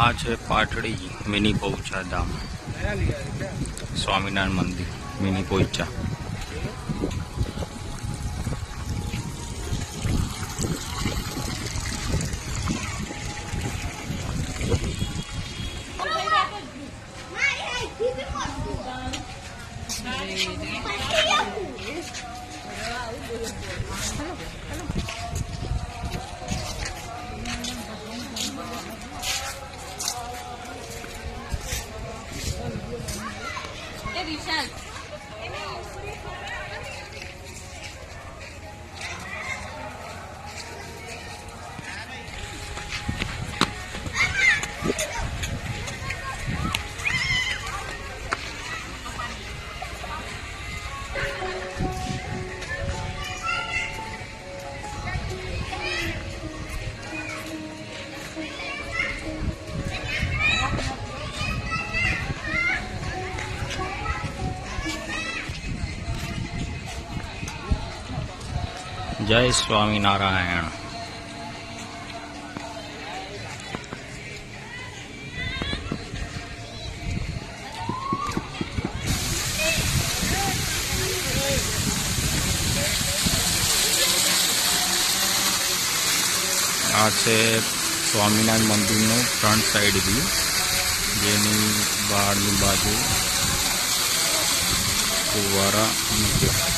આ છે પાટડી મિની પૌચા ધામ, સ્વામિનારાયણ મંદિર મિની પોઈચા. વિશાલ जय स्वामीनारायण. आ છે સ્વામિનારાયણ મંદિરનો ફ્રન્ટ સાઈડ વ્યૂ, જેની બહારની બાજુ ફુવારા મૂક્યા.